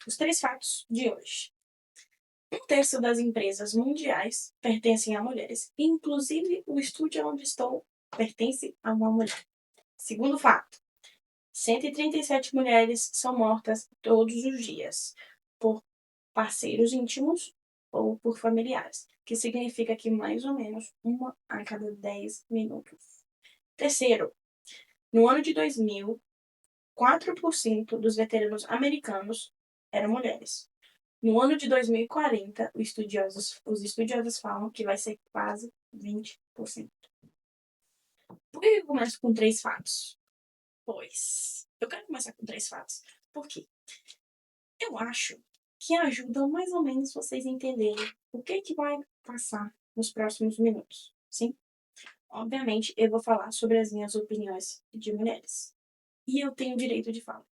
Os três fatos de hoje. Um terço das empresas mundiais pertencem a mulheres. Inclusive, o estúdio onde estou pertence a uma mulher. Segundo fato. 137 mulheres são mortas todos os dias por parceiros íntimos ou por familiares, que significa que mais ou menos uma a cada 10 minutos. Terceiro, no ano de 2000, 4% dos veteranos americanos eram mulheres. No ano de 2040, os estudiosos falam que vai ser quase 20%. Por que eu começo com três fatos? Pois, eu quero começar com três fatos. Por quê? Eu acho que ajudam mais ou menos vocês entenderem o que vai passar nos próximos minutos. Sim? Obviamente, eu vou falar sobre as minhas opiniões de mulheres. E eu tenho direito de fala,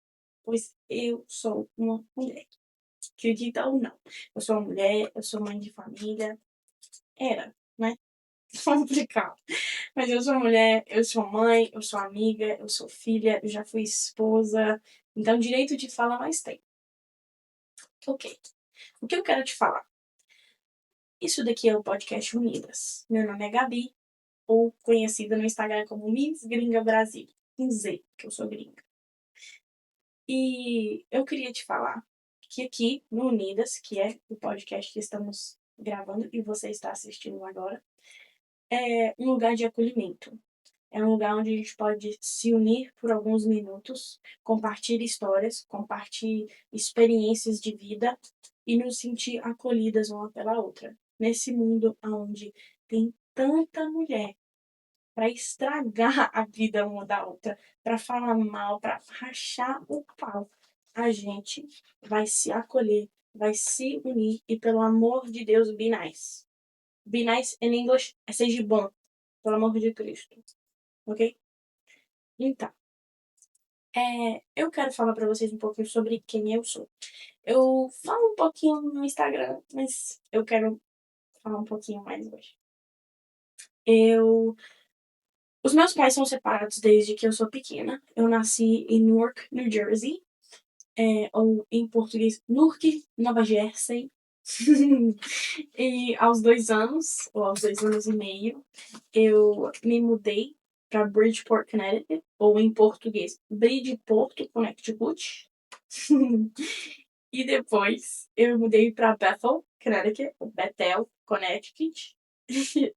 pois eu sou uma mulher. Acredita ou não. Eu sou uma mulher, eu sou mãe de família. Era, né? Complicado. Mas eu sou mulher, eu sou mãe, eu sou amiga, eu sou filha, eu já fui esposa. Então, direito de fala mais tem. Ok. O que eu quero te falar? Isso daqui é o podcast Unidas. Meu nome é Gabi, ou conhecida no Instagram como Miss Gringa Brasil. Com Z, que eu sou gringa. E eu queria te falar que aqui no Unidas, que é o podcast que estamos gravando e você está assistindo agora, é um lugar de acolhimento. É um lugar onde a gente pode se unir por alguns minutos, compartilhar histórias, compartilhar experiências de vida e nos sentir acolhidas uma pela outra. Nesse mundo onde tem tanta mulher para estragar a vida uma da outra, para falar mal, para rachar o pau, a gente vai se acolher, vai se unir e, pelo amor de Deus, be nice. Be nice in English é seja bom, pelo amor de Cristo, ok? Então, eu quero falar para vocês um pouquinho sobre quem eu sou. Eu falo um pouquinho no Instagram, mas eu quero falar um pouquinho mais hoje. Eu Os meus pais são separados desde que eu sou pequena. Eu nasci em Newark, New Jersey, ou em português, Newark, Nova Jersey. E aos 2 anos, ou aos 2 anos e meio, eu me mudei para Bridgeport, Connecticut, ou em português, Bridgeport, Connecticut. E depois eu mudei para Bethel, Connecticut, ou Bethel, Connecticut,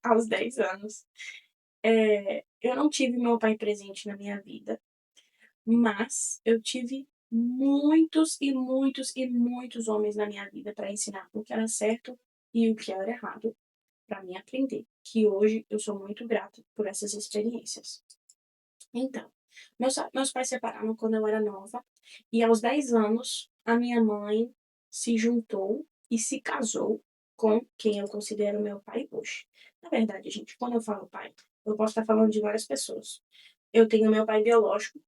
aos 10 anos. Eu não tive meu pai presente na minha vida, mas eu tive muitos e muitos e muitos homens na minha vida para ensinar o que era certo e o que era errado para mim aprender, que hoje eu sou muito grata por essas experiências. Então, meus pais se separaram quando eu era nova e aos 10 anos a minha mãe se juntou e se casou com quem eu considero meu pai hoje. Na verdade, gente, quando eu falo pai, eu posso estar falando de várias pessoas. Eu tenho meu pai biológico,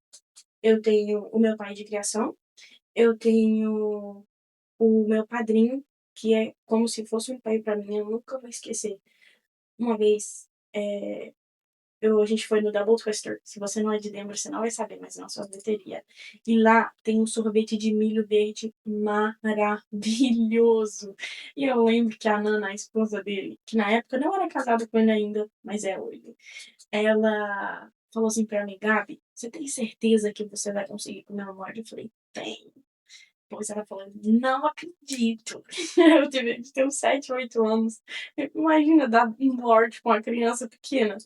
eu tenho o meu pai de criação, eu tenho o meu padrinho, que é como se fosse um pai para mim, eu nunca vou esquecer. Uma vez, a gente foi no Double Twister. Se você não é de Denver, você não vai saber, mas é uma sorveteria. E lá tem um sorvete de milho verde maravilhoso. E eu lembro que a Nana, a esposa dele, que na época não era casada com ele ainda, mas é hoje, ela falou assim pra mim: Gabi, você tem certeza que você vai conseguir comer uma morde? Eu falei: tenho. Depois ela falou: não acredito. Eu tenho 7, 8 anos. Imagina dar um morde com uma criança pequena.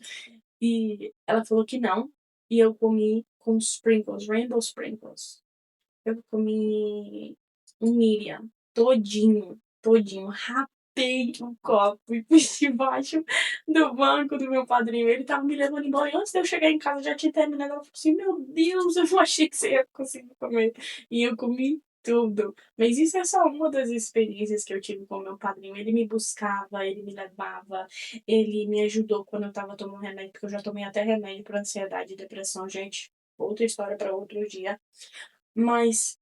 E ela falou que não. E eu comi com sprinkles, rainbow sprinkles. Eu comi um Miriam todinho, todinho. Rapei o copo e pus debaixo do banco do meu padrinho. Ele tava me levando embora. E antes de eu chegar em casa, já tinha terminado. Ela falou assim: meu Deus, eu não achei que você ia conseguir comer. E eu comi tudo. Mas isso é só uma das experiências que eu tive com o meu padrinho. Ele me buscava, ele me levava, ele me ajudou quando eu tava tomando remédio, porque eu já tomei até remédio para ansiedade e depressão, gente. Outra história para outro dia. Mas,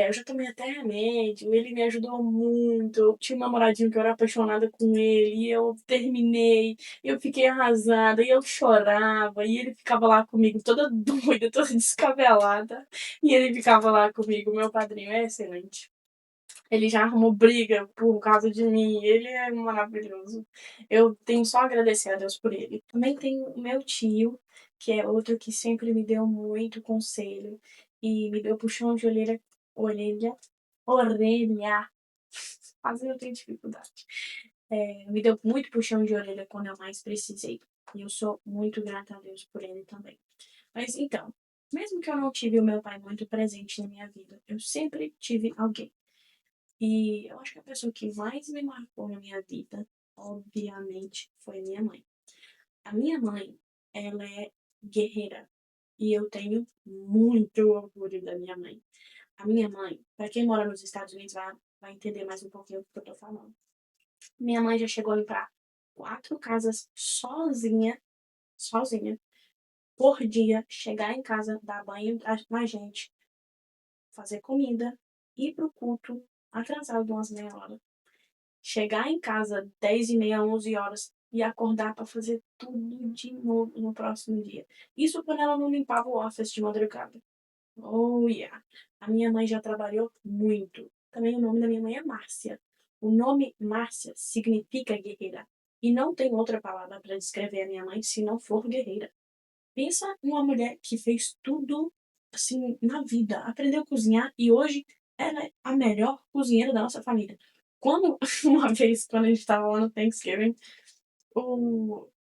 eu já tomei até remédio, ele me ajudou muito. Eu tinha um namoradinho que eu era apaixonada com ele, e eu terminei, eu fiquei arrasada, e eu chorava, e ele ficava lá comigo toda doida, toda descabelada, e ele ficava lá comigo. Meu padrinho é excelente. Ele já arrumou briga por causa de mim. Ele é maravilhoso. Eu tenho só a agradecer a Deus por ele. Também tem o meu tio, que é outro que sempre me deu muito conselho e me deu puxão de orelha. Quase eu tenho dificuldade. Me deu muito puxão de orelha quando eu mais precisei. E eu sou muito grata a Deus por ele também. Mas então, mesmo que eu não tive o meu pai muito presente na minha vida, eu sempre tive alguém. E eu acho que a pessoa que mais me marcou na minha vida, obviamente, foi a minha mãe. A minha mãe, ela é guerreira. E eu tenho muito orgulho da minha mãe. A minha mãe, para quem mora nos Estados Unidos, vai entender mais um pouquinho do que eu tô falando. Minha mãe já chegou a limpar 4 casas sozinha, por dia, chegar em casa, dar banho na gente, fazer comida, ir pro culto, atrasado umas meia hora, chegar em casa 10h30, 11 horas e acordar para fazer tudo de novo no próximo dia. Isso quando ela não limpava o office de madrugada. Oh, yeah. A minha mãe já trabalhou muito. Também o nome da minha mãe é Márcia. O nome Márcia significa guerreira. E não tem outra palavra para descrever a minha mãe se não for guerreira. Pensa numa mulher que fez tudo assim na vida, aprendeu a cozinhar e hoje ela é a melhor cozinheira da nossa família. Quando, uma vez, quando a gente estava lá no Thanksgiving,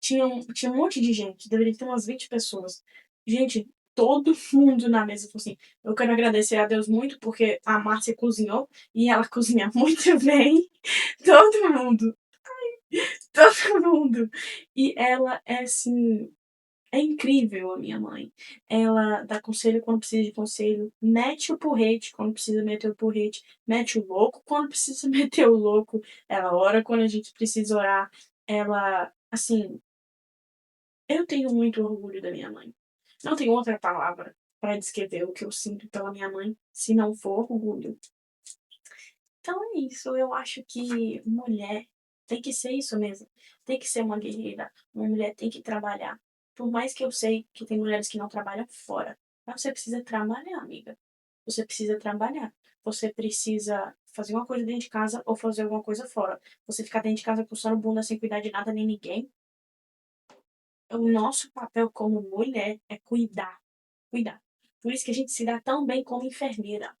tinha um monte de gente, deveria ter umas 20 pessoas. Gente, todo mundo na mesa falou assim: eu quero agradecer a Deus muito porque a Márcia cozinhou e ela cozinha muito bem. Todo mundo, todo mundo. E ela é assim, é incrível a minha mãe. Ela dá conselho quando precisa de conselho, mete o porrete quando precisa meter o porrete, mete o louco quando precisa meter o louco, ela ora quando a gente precisa orar. Ela, assim, eu tenho muito orgulho da minha mãe. Não tem outra palavra para descrever o que eu sinto pela minha mãe, se não for orgulho. Então é isso, eu acho que mulher tem que ser isso mesmo. Tem que ser uma guerreira. Uma mulher tem que trabalhar. Por mais que eu sei que tem mulheres que não trabalham fora. Mas você precisa trabalhar, amiga. Você precisa trabalhar. Você precisa fazer uma coisa dentro de casa ou fazer alguma coisa fora. Você ficar dentro de casa coçando bunda sem cuidar de nada nem ninguém. O nosso papel como mulher é cuidar. Cuidar. Por isso que a gente se dá tão bem como enfermeira.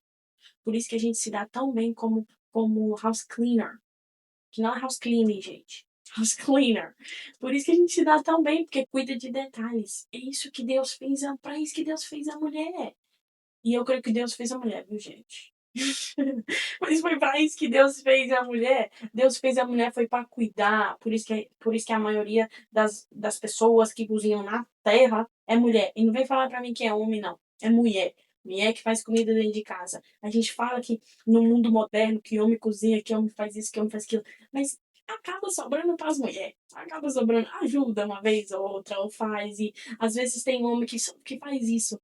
Por isso que a gente se dá tão bem como house cleaner. Que não é house cleaning, gente. House cleaner. Por isso que a gente se dá tão bem, porque cuida de detalhes. É isso que Deus fez, é pra isso que Deus fez a mulher. E eu creio que Deus fez a mulher, viu, gente? Mas foi pra isso que Deus fez a mulher. Deus fez a mulher foi pra cuidar. Por isso que a maioria das pessoas que cozinham na terra é mulher. E não vem falar pra mim que é homem, não. É mulher. Mulher que faz comida dentro de casa. A gente fala que no mundo moderno que homem cozinha, que homem faz isso, que homem faz aquilo. Mas acaba sobrando para as mulheres. Acaba sobrando, ajuda uma vez ou outra, ou faz. E às vezes tem homem que faz isso.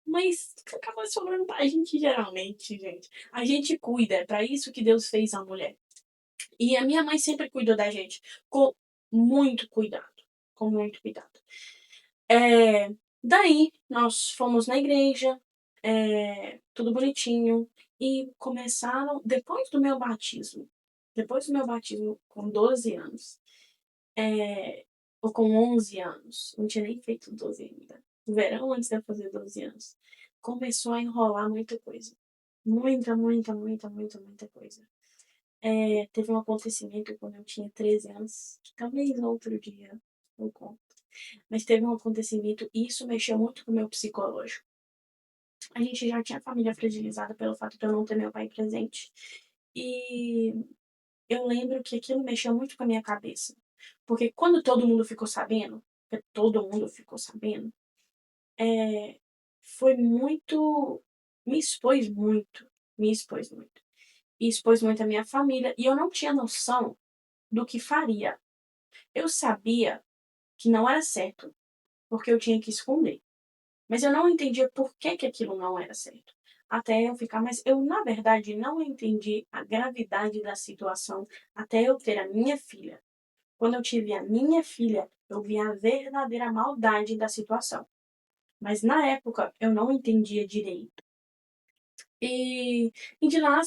Mas acaba sobrando pra gente geralmente, gente. A gente cuida, é pra isso que Deus fez a mulher. E a minha mãe sempre cuidou da gente com muito cuidado. Com muito cuidado. Daí, nós fomos na igreja, tudo bonitinho. E começaram, depois do meu batismo, com 12 anos, ou com 11 anos, não tinha nem feito 12 ainda. No verão antes de eu fazer 12 anos. Começou a enrolar muita coisa. Muita, muita, muita, muita, muita coisa. Teve um acontecimento quando eu tinha 13 anos, talvez outro dia eu conto. Mas teve um acontecimento e isso mexeu muito com o meu psicológico. A gente já tinha a família fragilizada pelo fato de eu não ter meu pai presente. E eu lembro que aquilo mexeu muito com a minha cabeça. Porque quando todo mundo ficou sabendo, porque todo mundo ficou sabendo, é, foi muito. Me expôs muito. Me expôs muito. E expôs muito a minha família. E eu não tinha noção do que faria. Eu sabia que não era certo, porque eu tinha que esconder. Mas eu não entendia por que, que aquilo não era certo. Até eu ficar, mas eu, na verdade, não entendi a gravidade da situação até eu ter a minha filha. Quando eu tive a minha filha, eu vi a verdadeira maldade da situação. Mas na época eu não entendia direito. E de lá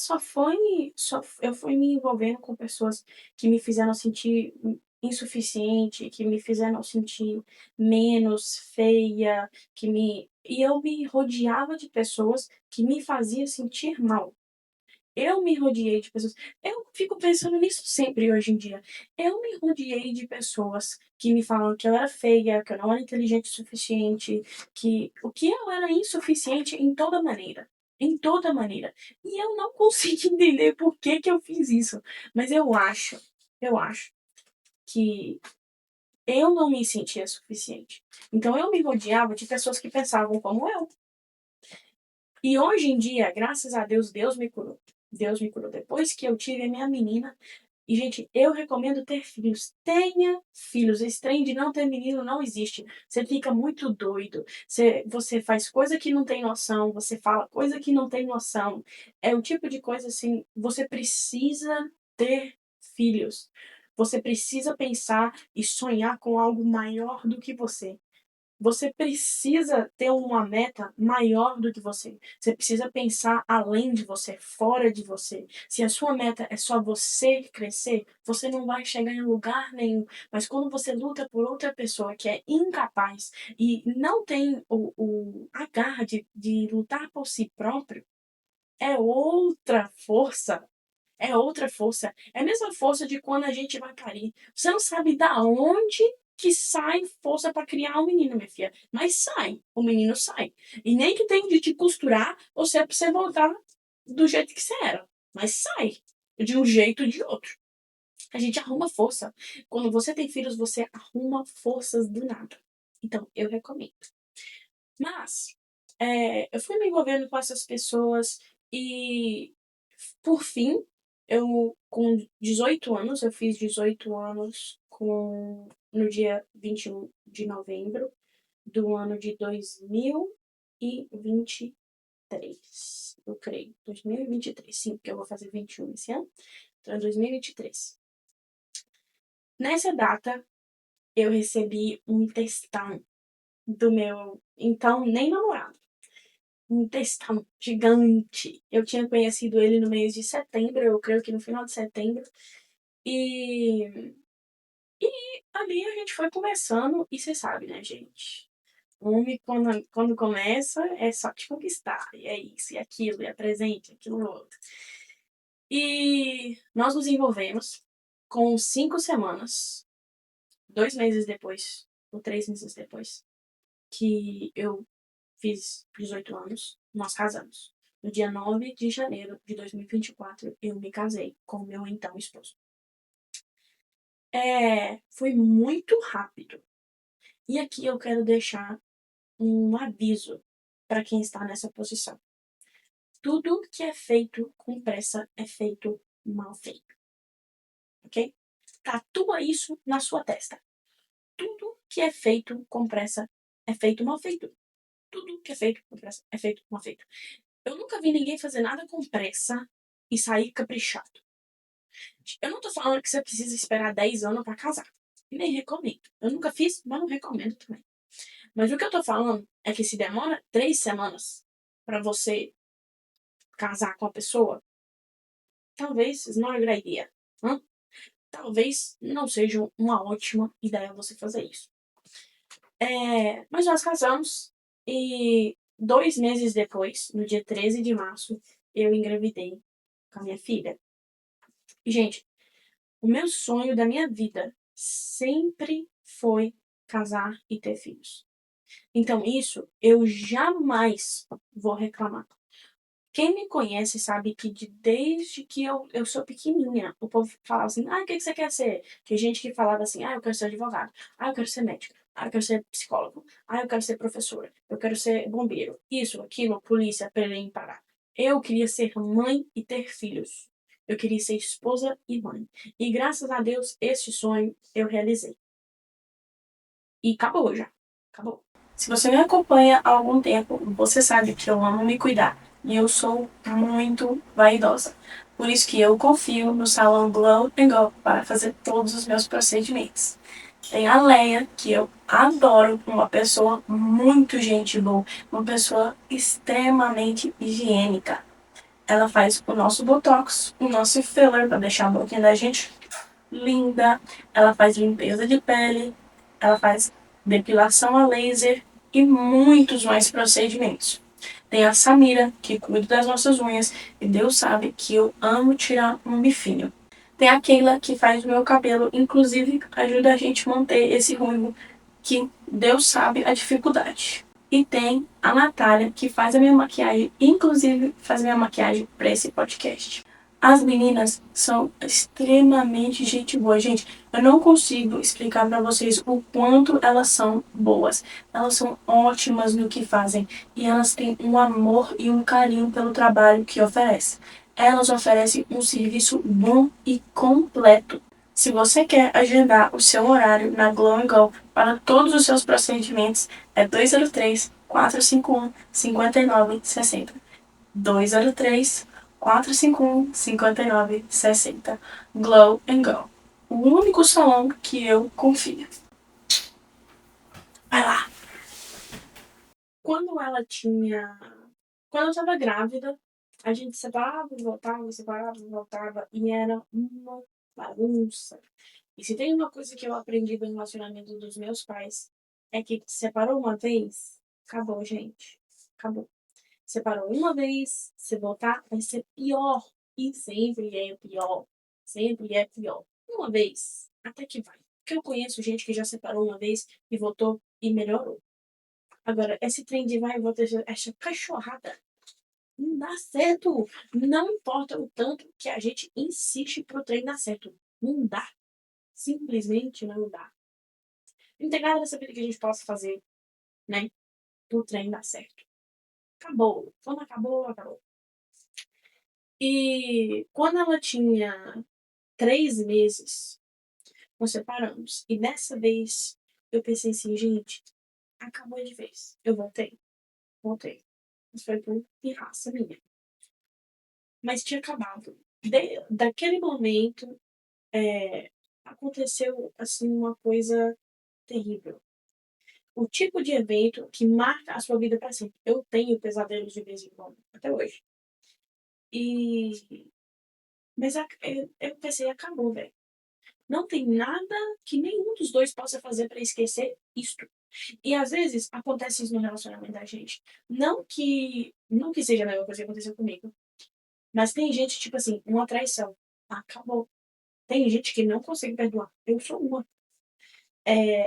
eu fui me envolvendo com pessoas que me fizeram sentir insuficiente, que me fizeram sentir menos feia, e eu me rodeava de pessoas que me faziam sentir mal. Eu me rodeei de pessoas. Eu fico pensando nisso sempre hoje em dia. Eu me rodeei de pessoas que me falavam que eu era feia, que eu não era inteligente o suficiente, que eu era insuficiente em toda maneira. Em toda maneira. E eu não consigo entender por que que eu fiz isso. Mas eu acho que eu não me sentia suficiente. Então eu me rodeava de pessoas que pensavam como eu. E hoje em dia, graças a Deus, Deus me curou. Deus me curou. Depois que eu tive a minha menina. E, gente, eu recomendo ter filhos. Tenha filhos. Esse trem de não ter menino não existe. Você fica muito doido. Você faz coisa que não tem noção. Você fala coisa que não tem noção. É o tipo de coisa assim. Você precisa ter filhos. Você precisa pensar e sonhar com algo maior do que você. Você precisa ter uma meta maior do que você. Você precisa pensar além de você, fora de você. Se a sua meta é só você crescer, você não vai chegar em lugar nenhum. Mas quando você luta por outra pessoa que é incapaz e não tem a garra de lutar por si próprio, é outra força. É outra força. É a mesma força de quando a gente vai parir. Você não sabe da onde que sai força para criar um menino, minha filha. Mas sai. O menino sai. E nem que tem de te costurar ou se é pra você voltar do jeito que você era. Mas sai. De um jeito ou de outro. A gente arruma força. Quando você tem filhos, você arruma forças do nada. Então, eu recomendo. Mas, eu fui me envolvendo com essas pessoas e, por fim, eu, com 18 anos, eu fiz 18 anos no dia 21 de novembro do ano de 2023, eu creio. 2023, sim, porque eu vou fazer 21 esse ano. Então, é 2023. Nessa data, eu recebi um textão do meu então nem namorado. Um textão gigante. Eu tinha conhecido ele no mês de setembro, eu creio que no final de setembro. E, e ali a gente foi conversando, e você sabe, né, gente? Homem, quando começa, é só te conquistar. E é isso, e aquilo, e é presente, aquilo outro. E nós nos envolvemos com 5 semanas, 2 meses depois, ou 3 meses depois, que eu fiz 18 anos, nós casamos. No dia 9 de janeiro de 2024, eu me casei com o meu então esposo. Foi muito rápido. E aqui eu quero deixar um aviso para quem está nessa posição. Tudo que é feito com pressa é feito mal feito. Ok? Tatua isso na sua testa. Tudo que é feito com pressa é feito mal feito. Tudo que é feito com pressa é feito mal feito. Eu nunca vi ninguém fazer nada com pressa e sair caprichado. Eu não tô falando que você precisa esperar 10 anos pra casar. Nem recomendo. Eu nunca fiz, mas não recomendo também. Mas o que eu tô falando é que se demora 3 semanas pra você casar com a pessoa, talvez it's not a good idea. Hã? Talvez não seja uma ótima ideia você fazer isso. Mas nós casamos e 2 meses depois, no dia 13 de março, eu engravidei com a minha filha. E, gente, o meu sonho da minha vida sempre foi casar e ter filhos. Então, isso eu jamais vou reclamar. Quem me conhece sabe que desde que eu sou pequenininha, o povo falava assim: ah, o que você quer ser? Tem gente que falava assim: ah, eu quero ser advogado, ah, eu quero ser médico, ah, eu quero ser psicólogo, ah, eu quero ser professora, eu quero ser bombeiro, isso, aquilo, polícia, Belém, Pará. Eu queria ser mãe e ter filhos. Eu queria ser esposa e mãe. E graças a Deus, esse sonho eu realizei. E acabou já. Acabou. Se você me acompanha há algum tempo, você sabe que eu amo me cuidar. E eu sou muito vaidosa. Por isso que eu confio no salão Glow Go para fazer todos os meus procedimentos. Tem a Leia, que eu adoro, uma pessoa muito gente boa, uma pessoa extremamente higiênica. Ela faz o nosso botox, o nosso filler pra deixar a boquinha da gente linda. Ela faz limpeza de pele, ela faz depilação a laser e muitos mais procedimentos. Tem a Samira, que cuida das nossas unhas, e Deus sabe que eu amo tirar um bifinho. Tem a Keila, que faz o meu cabelo, inclusive ajuda a gente a manter esse ruivo, que Deus sabe a dificuldade. E tem a Natália, que faz a minha maquiagem, inclusive faz a minha maquiagem para esse podcast. As meninas são extremamente gente boa, gente. Eu não consigo explicar para vocês o quanto elas são boas. Elas são ótimas no que fazem e elas têm um amor e um carinho pelo trabalho que oferecem. Elas oferecem um serviço bom e completo. Se você quer agendar o seu horário na Glow Go para todos os seus procedimentos, é 203-451-5960. 203-451-5960. Glow Go. O único salão que eu confio. Vai lá! Quando ela tinha... Quando eu tava grávida, a gente separava e voltava, e era uma bagunça. E se tem uma coisa que eu aprendi do relacionamento dos meus pais, é que separou uma vez, acabou, gente. Acabou. Separou uma vez, se voltar, vai ser pior. E sempre é pior. Sempre é pior. Uma vez, até que vai. Porque eu conheço gente que já separou uma vez e voltou e melhorou. Agora, esse trem de vai e volta, essa cachorrada, não dá certo. Não importa o tanto que a gente insiste pro trem dar certo. Não dá. Simplesmente não dá. Não tem nada nessa vida que a gente possa fazer, né? Pro trem dar certo. Acabou. Quando acabou, acabou. E quando ela tinha 3 meses, nós separamos. E dessa vez eu pensei assim, gente, acabou de vez. Eu voltei. Isso foi por pirraça minha. Mas tinha acabado. Daquele momento, aconteceu assim uma coisa terrível. O tipo de evento que marca a sua vida para sempre. Eu tenho pesadelos de vez em quando, até hoje. E mas eu pensei, acabou, velho. Não tem nada que nenhum dos dois possa fazer para esquecer isto. E às vezes acontece isso no relacionamento da gente. Não que seja a mesma coisa que aconteceu comigo, mas tem gente, tipo assim, uma traição. Acabou. Tem gente que não consegue perdoar. Eu sou uma.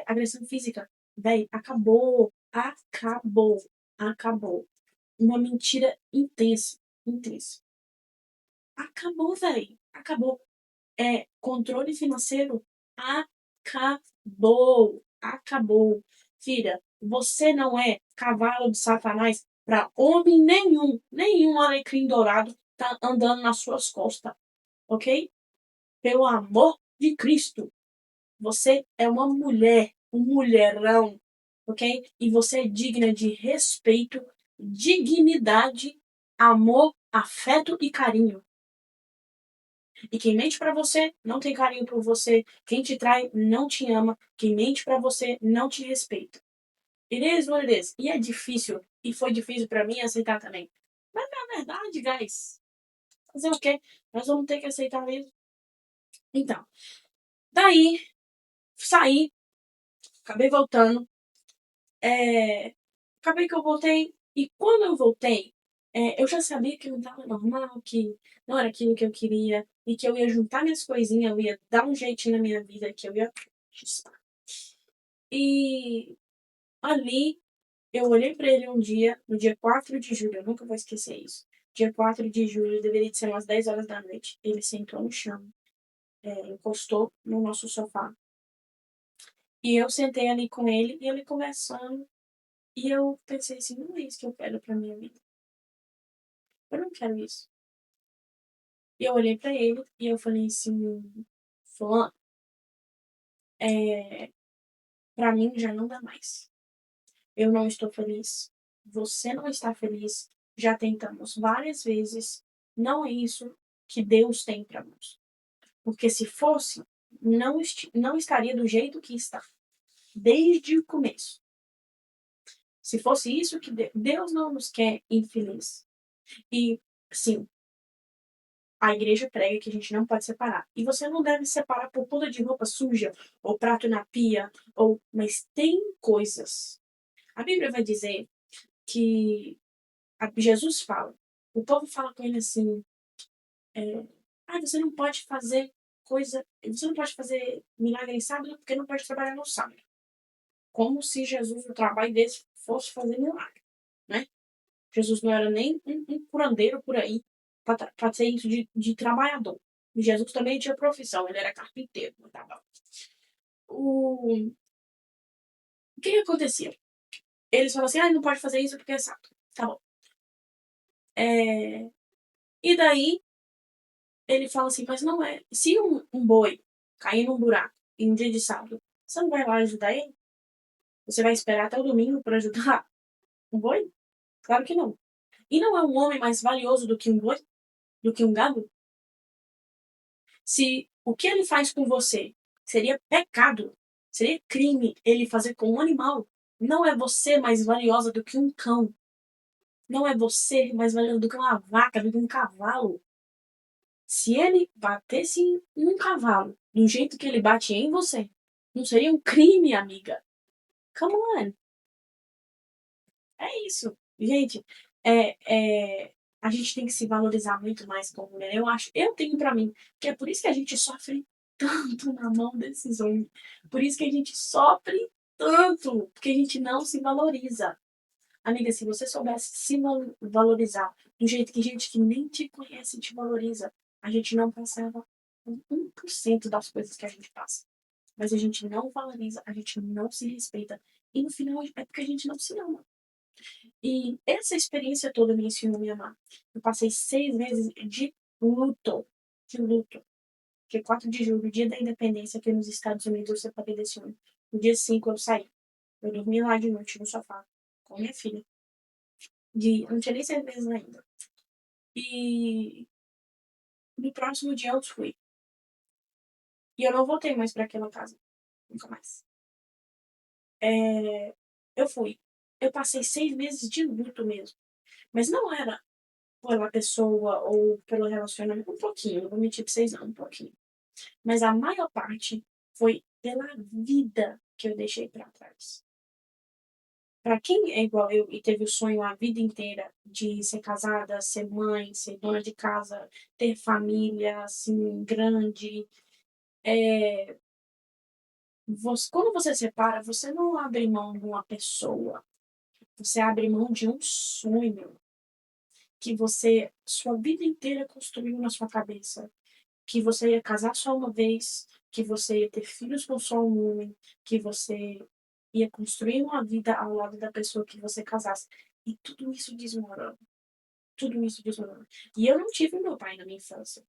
Agressão física. Véi, acabou. Acabou. Acabou. Uma mentira intensa. Intensa. Acabou, véi. Acabou. Controle financeiro. Acabou. Acabou. Filha, você não é cavalo de Satanás para homem nenhum. Nenhum alecrim dourado tá andando nas suas costas. Ok? Pelo amor de Cristo. Você é uma mulher. Um mulherão. Ok? E você é digna de respeito, dignidade, amor, afeto e carinho. E quem mente pra você não tem carinho por você. Quem te trai não te ama. Quem mente pra você não te respeita. It is what it is. E é difícil. E foi difícil pra mim aceitar também. Mas é a verdade, guys. Fazer o quê? Nós vamos ter que aceitar mesmo. Então, daí, saí. Acabei voltando. Acabei que eu voltei. E quando eu voltei, eu já sabia que não estava normal, que não era aquilo que eu queria, e que eu ia juntar minhas coisinhas, eu ia dar um jeitinho na minha vida, que eu ia. E ali, eu olhei pra ele um dia, no dia 4 de julho, eu nunca vou esquecer isso. Dia 4 de julho, deveria de ser umas 10 horas da noite. Ele sentou no chão, encostou no nosso sofá. E eu sentei ali com ele, e ele conversando. E eu pensei assim, não é isso que eu quero pra minha vida. Eu não quero isso. E eu olhei pra ele e eu falei assim, fulano, pra mim já não dá mais. Eu não estou feliz. Você não está feliz. Já tentamos várias vezes. Não é isso que Deus tem pra nós. Porque se fosse, não estaria do jeito que está. Desde o começo. Se fosse isso que Deus não nos quer infeliz. E, sim, A igreja prega que a gente não pode separar. E você não deve separar por conta de roupa suja, ou prato na pia, mas tem coisas. A Bíblia vai dizer que Jesus fala. O povo fala com ele assim: você não pode fazer você não pode fazer milagre em sábado porque não pode trabalhar no sábado. Como se Jesus, o trabalho desse, fosse fazer milagre, né? Jesus não era nem um curandeiro por aí para ser isso de trabalhador. Jesus também tinha profissão, ele era carpinteiro. Tá bom. O que acontecia? Eles falavam assim, não pode fazer isso porque é sábado. Tá bom. E daí, ele fala assim, mas não é. Se um boi cair num buraco em um dia de sábado, você não vai lá ajudar ele? Você vai esperar até o domingo para ajudar um boi? Claro que não. E não é um homem mais valioso do que um boi? Do que um gado? Se o que ele faz com você seria pecado, seria crime ele fazer com um animal, não é você mais valiosa do que um cão. Não é você mais valiosa do que uma vaca, do que um cavalo. Se ele batesse em um cavalo do jeito que ele bate em você, não seria um crime, amiga. Come on. É isso. Gente, a gente tem que se valorizar muito mais como mulher. Eu tenho pra mim, que é por isso que a gente sofre tanto na mão desses homens. Por isso que a gente sofre tanto, porque a gente não se valoriza. Amiga, se você soubesse se valorizar do jeito que gente que nem te conhece te valoriza, a gente não passava 1% das coisas que a gente passa. Mas a gente não valoriza, a gente não se respeita. E no final é porque a gente não se ama. E essa experiência toda me ensinou a me amar. Eu passei 6 meses de luto. De luto. Porque 4 de julho, dia da independência aqui nos Estados Unidos, eu separei desse homem. No dia 5 eu saí. Eu dormi lá de noite no sofá com minha filha. Não tinha nem 6 meses ainda. E no próximo dia eu fui. E eu não voltei mais para aquela casa. Nunca mais. Eu fui. Eu passei 6 meses de luto mesmo. Mas não era pela pessoa ou pelo relacionamento. Um pouquinho, não vou mentir pra vocês não, um pouquinho. Mas a maior parte foi pela vida que eu deixei para trás. Para quem é igual eu e teve o sonho a vida inteira de ser casada, ser mãe, ser dona de casa, ter família assim grande, quando você separa, você não abre mão de uma pessoa, você abre mão de um sonho que você, sua vida inteira, construiu na sua cabeça. Que você ia casar só uma vez, que você ia ter filhos com só um homem, que você ia construir uma vida ao lado da pessoa que você casasse. E tudo isso desmorona. Tudo isso desmorona. E eu não tive meu pai na minha infância.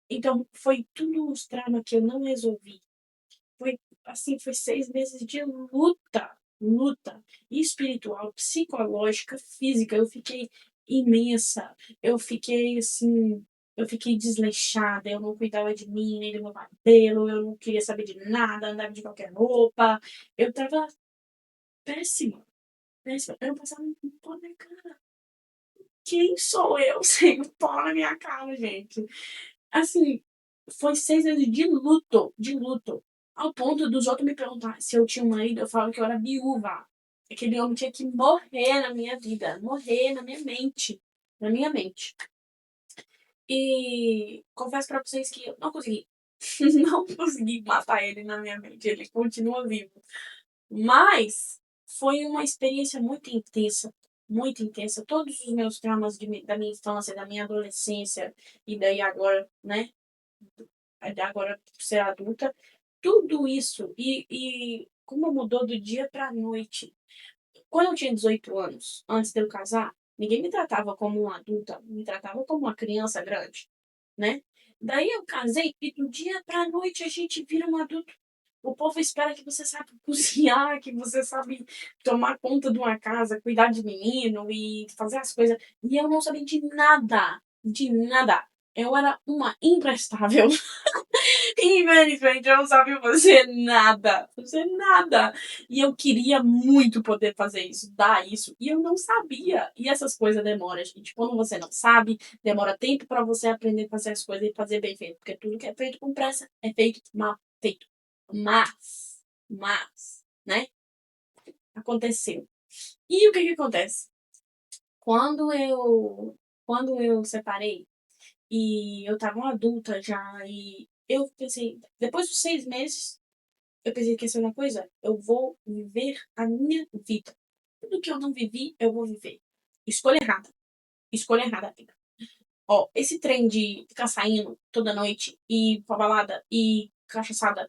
Então, foi tudo uns traumas que eu não resolvi. Foi assim, foi 6 meses de luta, luta espiritual, psicológica, física. Eu fiquei imensa. Eu fiquei assim, eu fiquei desleixada, eu não cuidava de mim, nem do meu cabelo, eu não queria saber de nada, andava de qualquer roupa. Eu tava péssima, péssima. Eu não passava um pó na minha cara. Quem sou eu sem um pó na minha cara, gente? Assim, foi 6 meses de luto, ao ponto dos outros me perguntar se eu tinha um marido, eu falava que eu era viúva. Aquele homem tinha que morrer na minha vida, morrer na minha mente, na minha mente. E confesso pra vocês que eu não consegui, não consegui matar ele na minha mente, ele continua vivo. Mas foi uma experiência muito intensa, muito intensa. Todos os meus traumas da minha infância, da minha adolescência e daí agora, né, agora ser adulta, tudo isso e como mudou do dia pra noite. Quando eu tinha 18 anos, antes de eu casar, ninguém me tratava como uma adulta, me tratava como uma criança grande, né? Daí eu casei e do dia pra noite a gente vira um adulto. O povo espera que você saiba cozinhar, que você sabe tomar conta de uma casa, cuidar de menino e fazer as coisas. E eu não sabia de nada, de nada. Eu era uma imprestável. Infelizmente, eu não sabia fazer nada. Fazer nada. E eu queria muito poder fazer isso, dar isso. E eu não sabia. E essas coisas demoram, gente. Quando você não sabe, demora tempo pra você aprender a fazer as coisas e fazer bem feito. Porque tudo que é feito com pressa é feito mal feito. Né? Aconteceu. E o que que acontece? Quando eu separei, e eu tava uma adulta já, e eu pensei, depois dos 6 meses, eu pensei que ia ser uma coisa, eu vou viver a minha vida. Tudo que eu não vivi, eu vou viver. Escolha errada. Escolha errada, amiga. Ó, esse trem de ficar saindo toda noite e ir pra balada e cachaçada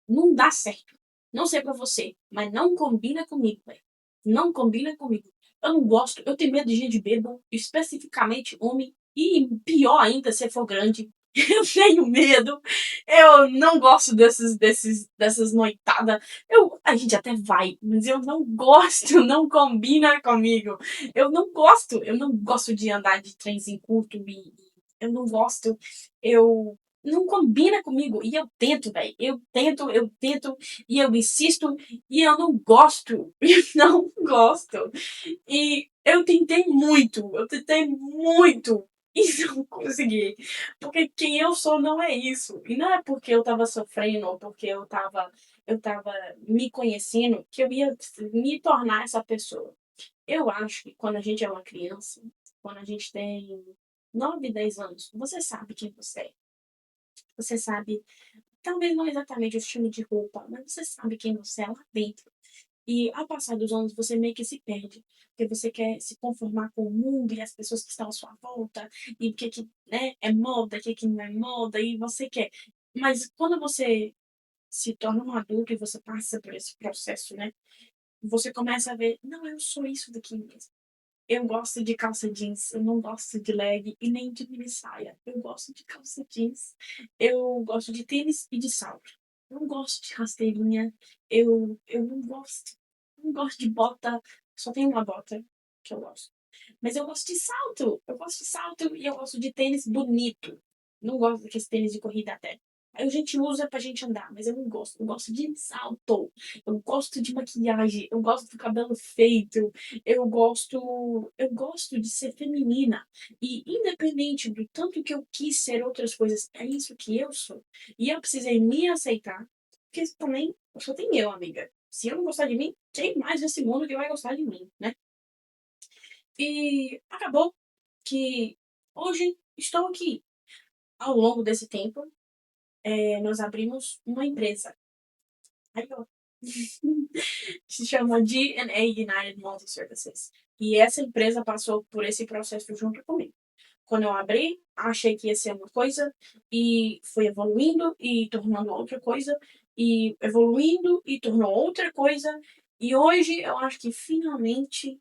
não dá certo. Não sei pra você, mas não combina comigo, velho. Não combina comigo. Eu não gosto, eu tenho medo de gente bêbado, especificamente homem, e pior ainda se for grande. Eu tenho medo. Eu não gosto dessas noitadas. A gente até vai, mas eu não gosto, não combina comigo. Eu não gosto de andar de trenzinho curto e eu não gosto. Eu não combina comigo. E eu tento, velho. Eu tento, e eu insisto, e eu não gosto. Eu não gosto. E eu tentei muito. E não consegui. Porque quem eu sou não é isso. E não é porque eu tava sofrendo ou porque eu tava me conhecendo que eu ia me tornar essa pessoa. Eu acho que quando a gente é uma criança, quando a gente tem 9, 10 anos, você sabe quem você é. Você sabe, talvez não exatamente o estilo de roupa, mas você sabe quem você é lá dentro. E ao passar dos anos, você meio que se perde, porque você quer se conformar com o mundo e as pessoas que estão à sua volta, e o que, né, é moda, o que não é moda, e você quer. Mas quando você se torna um adulto e você passa por esse processo, né, você começa a ver, não, eu sou isso daqui mesmo. Eu gosto de calça jeans, eu não gosto de leg e nem de mini saia. Eu gosto de calça jeans, eu gosto de tênis e de salto. Eu não gosto de rasteirinha, eu não gosto. Não gosto de bota, só tem uma bota que eu gosto. Mas eu gosto de salto e eu gosto de tênis bonito. Não gosto daqueles tênis de corrida até. Aí a gente usa pra gente andar, mas eu não gosto. Eu gosto de salto, eu gosto de maquiagem, eu gosto do cabelo feito, eu gosto de ser feminina. E independente do tanto que eu quis ser outras coisas, é isso que eu sou. E eu precisei me aceitar, porque também só tem eu, amiga. Se eu não gostar de mim, quem mais nesse mundo que vai gostar de mim, né? E acabou que hoje estou aqui. Ao longo desse tempo, nós abrimos uma empresa. Aí, ó, se chama G&A United Multi Services. E essa empresa passou por esse processo junto comigo. Quando eu abri, achei que ia ser uma coisa e foi evoluindo e tornando outra coisa e evoluindo e tornou outra coisa. E hoje eu acho que finalmente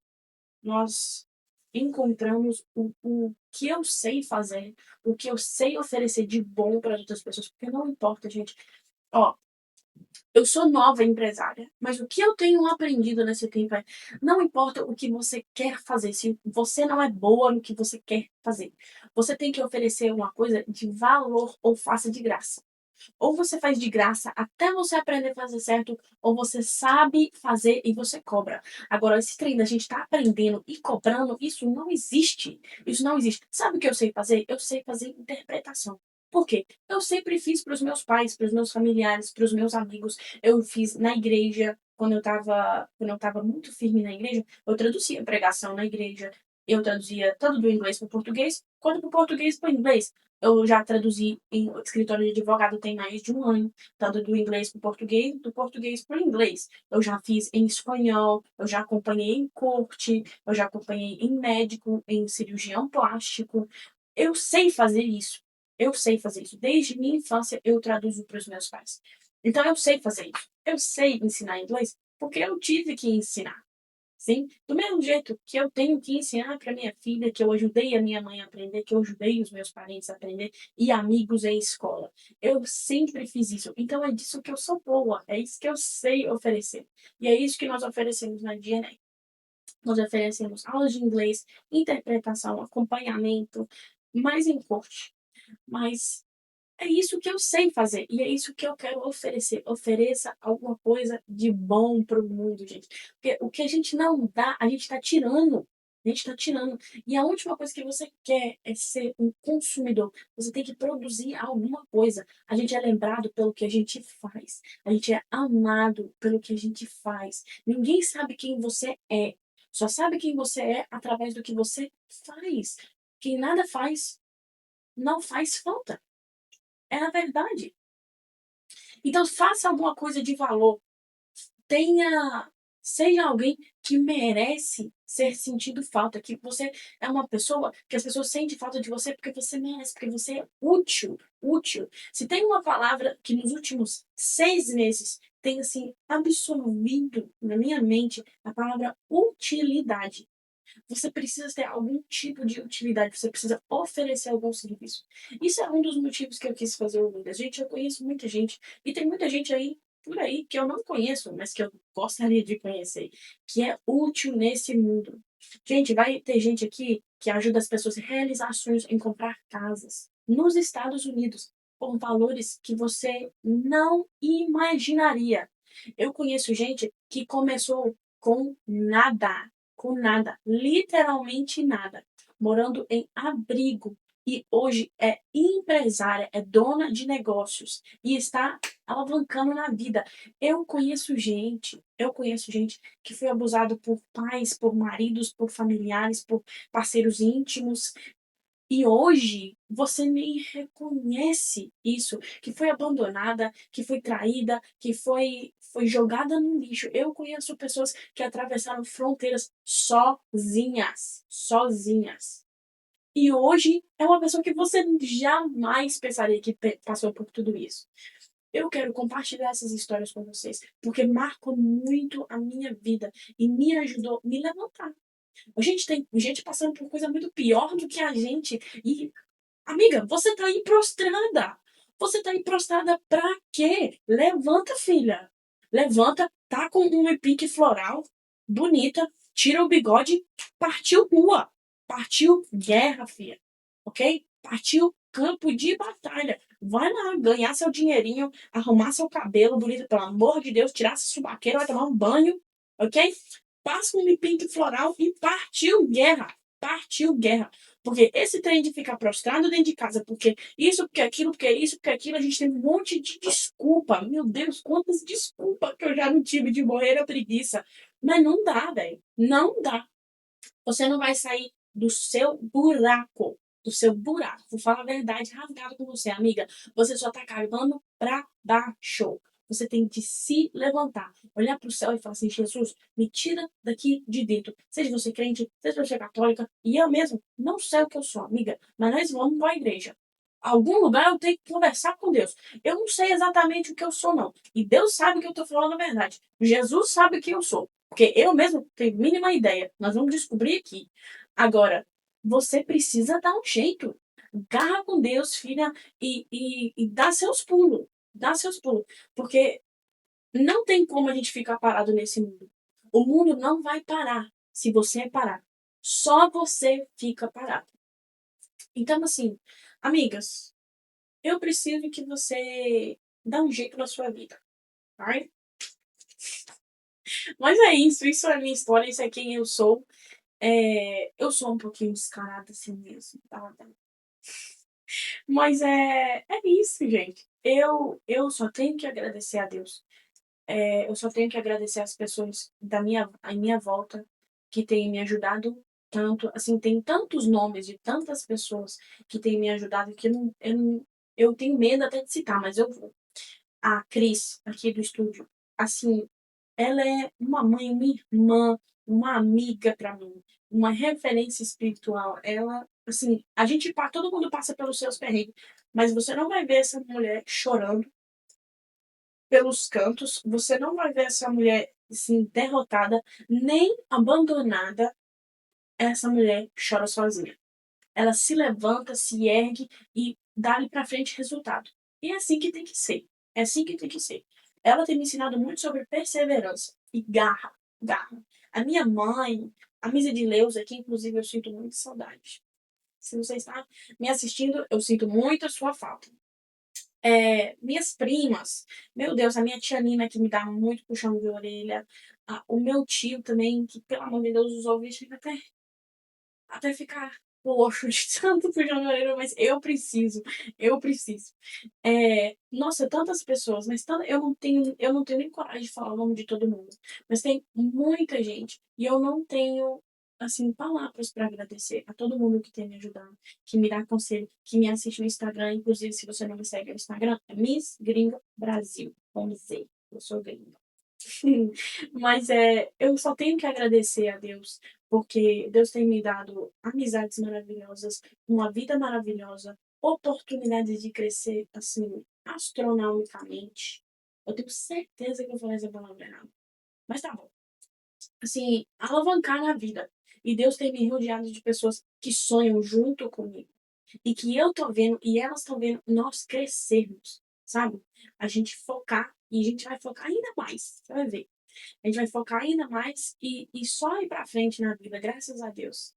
nós encontramos o que eu sei fazer, o que eu sei oferecer de bom para as outras pessoas, porque não importa, gente. Ó, eu sou nova empresária, mas o que eu tenho aprendido nesse tempo é: não importa o que você quer fazer, se você não é boa no que você quer fazer, você tem que oferecer uma coisa de valor ou faça de graça. Ou você faz de graça até você aprender a fazer certo, ou você sabe fazer e você cobra. Agora, esse trem da gente tá aprendendo e cobrando, isso não existe. Isso não existe. Sabe o que eu sei fazer? Eu sei fazer interpretação. Por quê? Eu sempre fiz para os meus pais, para os meus familiares, para os meus amigos. Eu fiz na igreja, quando eu tava muito firme na igreja, eu traduzia pregação na igreja. Eu traduzia tanto do inglês para o português, quanto do português para o inglês. Eu já traduzi em escritório de advogado tem mais de um ano, tanto do inglês para o português, do português para o inglês. Eu já fiz em espanhol, eu já acompanhei em corte, eu já acompanhei em médico, em cirurgião plástico. Eu sei fazer isso. Eu sei fazer isso. Desde minha infância eu traduzo para os meus pais. Então eu sei fazer isso. Eu sei ensinar inglês porque eu tive que ensinar. Sim, do mesmo jeito que eu tenho que ensinar para minha filha, que eu ajudei a minha mãe a aprender, que eu ajudei os meus parentes a aprender, e amigos em escola. Eu sempre fiz isso. Então é disso que eu sou boa, é isso que eu sei oferecer. E é isso que nós oferecemos na DNA. Nós oferecemos aulas de inglês, interpretação, acompanhamento, mais em corte. Mas é isso que eu sei fazer e é isso que eu quero oferecer. Ofereça alguma coisa de bom para o mundo, gente. Porque o que a gente não dá, a gente está tirando. A gente está tirando. E a última coisa que você quer é ser um consumidor. Você tem que produzir alguma coisa. A gente é lembrado pelo que a gente faz. A gente é amado pelo que a gente faz. Ninguém sabe quem você é. Só sabe quem você é através do que você faz. Quem nada faz, não faz falta. É a verdade. Então, faça alguma coisa de valor. Tenha, seja alguém que merece ser sentido falta, que você é uma pessoa que as pessoas sentem falta de você porque você merece, porque você é útil, útil. Se tem uma palavra que nos últimos 6 meses tem assim absorvido na minha mente a palavra utilidade. Você precisa ter algum tipo de utilidade, você precisa oferecer algum serviço. Isso é um dos motivos que eu quis fazer o Lucas. Gente, eu conheço muita gente, e tem muita gente aí, por aí, que eu não conheço, mas que eu gostaria de conhecer, que é útil nesse mundo. Gente, vai ter gente aqui que ajuda as pessoas a realizar sonhos em comprar casas nos Estados Unidos, com valores que você não imaginaria. Eu conheço gente que começou com nada, literalmente nada, morando em abrigo e hoje é empresária, é dona de negócios e está alavancando na vida. Eu conheço gente que foi abusado por pais, por maridos, por familiares, por parceiros íntimos e hoje você nem reconhece isso, que foi abandonada, que foi traída, que foi jogada no lixo. Eu conheço pessoas que atravessaram fronteiras sozinhas, sozinhas. E hoje é uma pessoa que você jamais pensaria que passou por tudo isso. Eu quero compartilhar essas histórias com vocês, porque marcou muito a minha vida e me ajudou a me levantar. A gente tem gente passando por coisa muito pior do que a gente. E, amiga, você tá aí prostrada. Você tá aí prostrada pra quê? Levanta, filha. Levanta, tá com um pique floral, bonita, tira o bigode, partiu rua. Partiu guerra, filha. Ok? Partiu campo de batalha. Vai lá ganhar seu dinheirinho, arrumar seu cabelo bonito, pelo amor de Deus, tirar essa subaqueira, vai tomar um banho, ok? Passa um pink floral e partiu guerra. Partiu guerra. Porque esse trem de ficar prostrado dentro de casa, porque isso, porque aquilo, porque isso, porque aquilo, a gente tem um monte de desculpa. Meu Deus, quantas desculpas que eu já não tive de morrer a preguiça. Mas não dá, velho. Não dá. Você não vai sair do seu buraco. Do seu buraco. Vou falar a verdade rasgada com você, amiga. Você só tá cavando pra baixo. Você tem que se levantar, olhar para o céu e falar assim: Jesus, me tira daqui de dentro. Seja você crente, seja você católica, e eu mesmo não sei o que eu sou, amiga, mas nós vamos para a igreja. Algum lugar eu tenho que conversar com Deus. Eu não sei exatamente o que eu sou, não. E Deus sabe que eu estou falando a verdade. Jesus sabe o que eu sou. Porque eu mesmo tenho mínima ideia. Nós vamos descobrir aqui. Agora, você precisa dar um jeito. Garra com Deus, filha, e dá seus pulos. Dá seus pulos. Porque não tem como a gente ficar parado nesse mundo. O mundo não vai parar se você parar. Só você fica parado. Então, assim, amigas, eu preciso que você dá um jeito na sua vida, tá? Mas é isso é a minha história, isso é quem eu sou. Eu sou um pouquinho descarada assim mesmo, tá? Mas é isso, gente. Eu só tenho que agradecer a Deus. Eu só tenho que agradecer as pessoas à minha volta que têm me ajudado tanto. Assim, tem tantos nomes de tantas pessoas que têm me ajudado que eu tenho medo até de citar, mas eu vou. A Cris, aqui do estúdio, assim, ela é uma mãe, uma irmã, uma amiga para mim, uma referência espiritual. Ela, assim, todo mundo passa pelos seus perrengues, mas você não vai ver essa mulher chorando pelos cantos, você não vai ver essa mulher, assim, derrotada, nem abandonada. Essa mulher chora sozinha. Ela se levanta, se ergue e dá-lhe para frente resultado. E é assim que tem que ser. É assim que tem que ser. Ela tem me ensinado muito sobre perseverança e garra, garra. A minha mãe, a Misa de Leusa, que inclusive eu sinto muito saudade. Se você está me assistindo, eu sinto muito a sua falta. Minhas primas, meu Deus, a minha tia Nina que me dá muito puxão de orelha, o meu tio também, que pelo amor de Deus, os ouvidos chegam até ficar roxo de tanto puxão de orelha, mas eu preciso. Nossa, tantas pessoas, mas eu não tenho nem coragem de falar o nome de todo mundo, mas tem muita gente e eu não tenho assim palavras para agradecer a todo mundo que tem me ajudado, que me dá conselho, que me assiste no Instagram, inclusive se você não me segue no Instagram, é Miss Gringa Brasil, com Z, eu sou gringa. Mas eu só tenho que agradecer a Deus, porque Deus tem me dado amizades maravilhosas, uma vida maravilhosa, oportunidades de crescer, assim, astronomicamente. Eu tenho certeza que eu falei essa palavra errada. Mas tá bom. Assim, alavancar na vida. E Deus tem me rodeado de pessoas que sonham junto comigo. E que eu tô vendo e elas estão vendo nós crescermos, sabe? A gente focar e a gente vai focar ainda mais. Você vai ver. A gente vai focar ainda mais e só ir pra frente na vida, graças a Deus.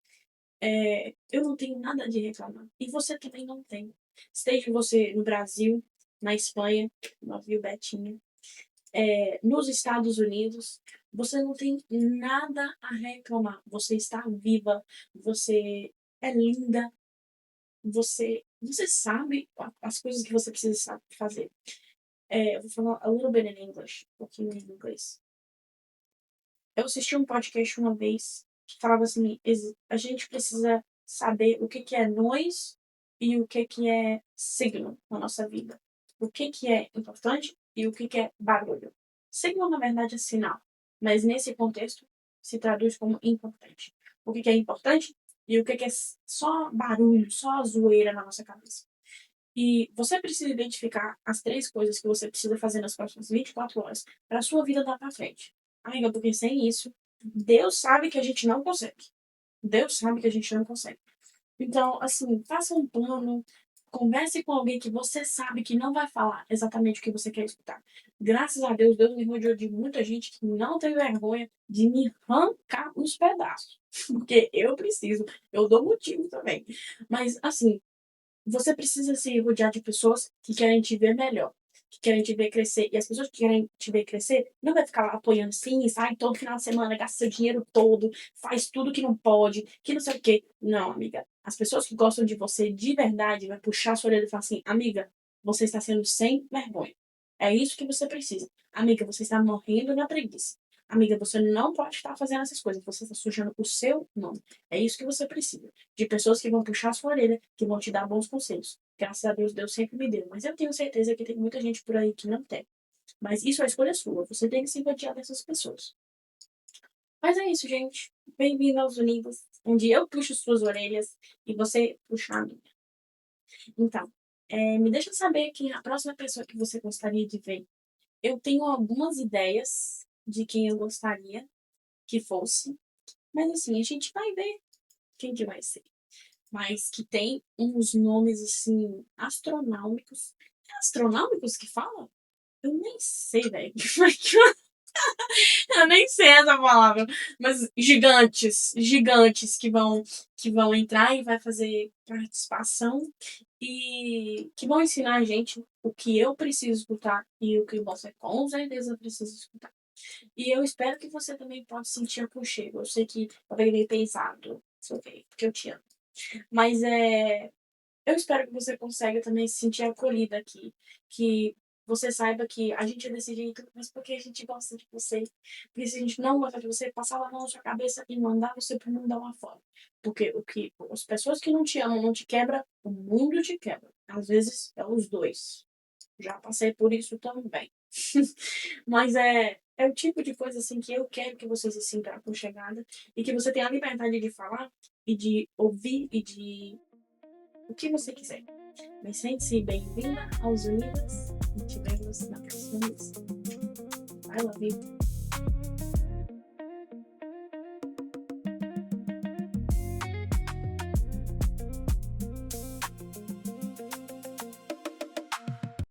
Eu não tenho nada de reclamar. E você também não tem. Esteja você no Brasil, na Espanha, no Rio Betinho, nos Estados Unidos, você não tem nada a reclamar. Você está viva, você é linda, você sabe as coisas que você precisa fazer. Eu vou falar a little bit in English, um pouquinho em inglês. Eu assisti um podcast uma vez que falava assim: a gente precisa saber o que que é noise e o que é signal na nossa vida. O que é importante e o que é barulho. Signal, na verdade, é sinal, mas nesse contexto se traduz como importante. O que é importante e o que é só barulho, só zoeira na nossa cabeça. E você precisa identificar as três coisas que você precisa fazer nas próximas 24 horas para a sua vida dar para frente. Amiga, porque sem isso, Deus sabe que a gente não consegue. Deus sabe que a gente não consegue. Então, assim, faça um plano, converse com alguém que você sabe que não vai falar exatamente o que você quer escutar. Graças a Deus, Deus me rodeou de muita gente que não tem vergonha de me arrancar os pedaços. Porque eu preciso, eu dou motivo também. Mas, assim, você precisa se rodear de pessoas que querem te ver melhor, que querem te ver crescer. E as pessoas que querem te ver crescer não vai ficar lá apoiando sim, sai todo final de semana, gasta seu dinheiro todo, faz tudo que não pode, que não sei o quê. Não, amiga. As pessoas que gostam de você de verdade vai puxar sua orelha e falar assim, amiga, você está sendo sem vergonha. É isso que você precisa. Amiga, você está morrendo na preguiça. Amiga, você não pode estar fazendo essas coisas. Você está sujando o seu nome. É isso que você precisa. De pessoas que vão puxar a sua orelha, que vão te dar bons conselhos. Graças a Deus, Deus sempre me deu. Mas eu tenho certeza que tem muita gente por aí que não tem. Mas isso é a escolha sua. Você tem que se rodear dessas pessoas. Mas é isso, gente. Bem-vindo aos Unidos, onde eu puxo suas orelhas e você puxa a minha. Então, me deixa saber quem é a próxima pessoa que você gostaria de ver. Eu tenho algumas ideias de quem eu gostaria que fosse. Mas assim, a gente vai ver quem que vai ser. Mas que tem uns nomes assim astronômicos. É astronômicos que fala? Eu nem sei, velho. Eu nem sei essa palavra. Mas gigantes, gigantes que vão entrar e vai fazer participação e que vão ensinar a gente o que eu preciso escutar e o que você com certeza precisa escutar. E eu espero que você também possa sentir aconchego. Eu sei que eu peguei pesado, ok, porque eu te amo. Mas eu espero que você consiga também se sentir acolhida aqui. Que você saiba que a gente é desse jeito, mas porque a gente gosta de você. Porque se a gente não gosta de você, passar a mão na sua cabeça e mandar você pro mundo dar uma fora. Porque as pessoas que não te amam não te quebra, o mundo te quebra. Às vezes é os dois. Já passei por isso também. Mas é o tipo de coisa assim que eu quero que você se sinta aconchegada e que você tenha a liberdade de falar e de ouvir e de o que você quiser. Mas sente-se bem-vinda aos Unidas e te vemos na próxima vez. I love you.